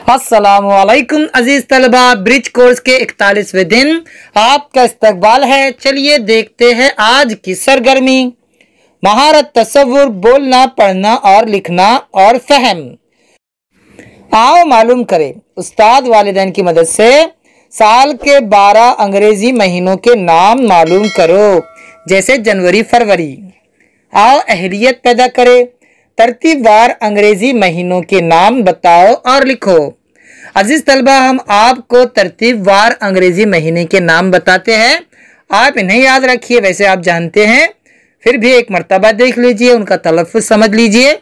अस्सलामु अलैकुम अजीज तलबा, ब्रिज कोर्स के 41वें दिन आपका इस्तकबाल है। चलिए देखते हैं आज की सरगर्मी। महारत, तसव्वुर, बोलना, पढ़ना और लिखना और फहम। आओ मालूम करें। उस्ताद वालिदैन की मदद से साल के 12 अंग्रेजी महीनों के नाम मालूम करो, जैसे जनवरी, फरवरी। आओ अहलियत पैदा करें। तरतीबवार अंग्रेजी महीनों के नाम बताओ और लिखो। अजीज तलबा, हम आपको तरतीबवार अंग्रेजी महीने के नाम बताते हैं, आप इन्हें याद रखिए। वैसे आप जानते हैं, फिर भी एक मर्तबा देख लीजिए, उनका तलफ़्फ़ुज़ समझ लीजिए।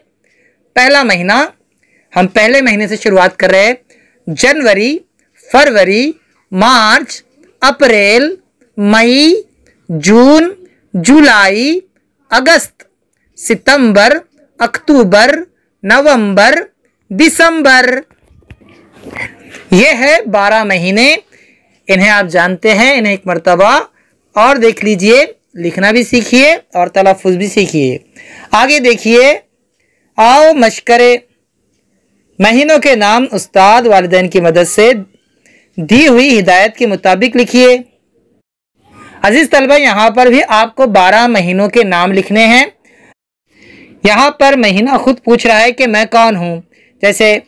पहला महीना, हम पहले महीने से शुरुआत कर रहे हैं। जनवरी, फरवरी, मार्च, अप्रैल, मई, जून, जुलाई, अगस्त, सितंबर, अक्टूबर, नवंबर, दिसंबर। ये है 12 महीने। इन्हें आप जानते हैं, इन्हें एक मर्तबा और देख लीजिए, लिखना भी सीखिए और तलफ़्फ़ुज़ भी सीखिए। आगे देखिए, आओ मशकरे। महीनों के नाम उस्ताद वालिदैन की मदद से दी हुई हिदायत के मुताबिक लिखिए। अजीज तलबा, यहाँ पर भी आपको 12 महीनों के नाम लिखने हैं। यहाँ पर महीना खुद पूछ रहा है कि मैं कौन हूँ। जैसे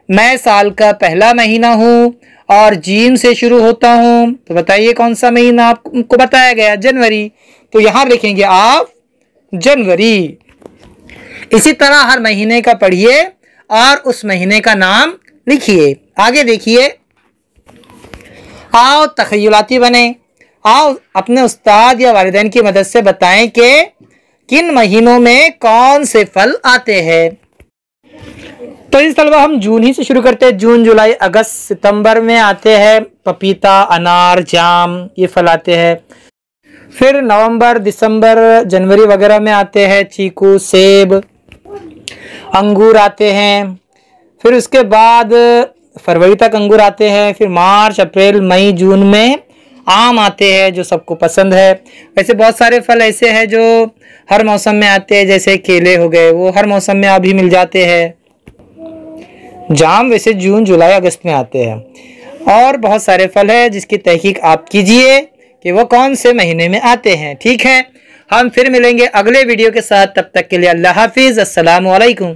मैं साल का पहला महीना हूँ और जीम से शुरू होता हूँ, तो बताइए कौन सा महीना आपको बताया गया? जनवरी। तो यहाँ लिखेंगे आप जनवरी। इसी तरह हर महीने का पढ़िए और उस महीने का नाम लिखिए। आगे देखिए, आओ तख़य्युलाती बने। आओ अपने उस्ताद या वालिदैन की मदद से बताएं कि किन महीनों में कौन से फल आते हैं। तो इस तलबा हम जून ही से शुरू करते हैं। जून, जुलाई, अगस्त, सितंबर में आते हैं पपीता, अनार, जाम, ये फल आते हैं। फिर नवंबर, दिसंबर, जनवरी वगैरह में आते हैं चीकू, सेब, अंगूर आते हैं। फिर उसके बाद फरवरी तक अंगूर आते हैं। फिर मार्च, अप्रैल, मई, जून में आम आते हैं, जो सबको पसंद है। वैसे बहुत सारे फल ऐसे हैं जो हर मौसम में आते हैं, जैसे केले हो गए, वो हर मौसम में अभी मिल जाते हैं। जाम वैसे जून, जुलाई, अगस्त में आते हैं। और बहुत सारे फल हैं जिसकी तहकीक आप कीजिए कि वो कौन से महीने में आते हैं। ठीक है, हम फिर मिलेंगे अगले वीडियो के साथ। तब तक के लिए अल्लाह हाफिज़। अस्सलामु अलैकुम।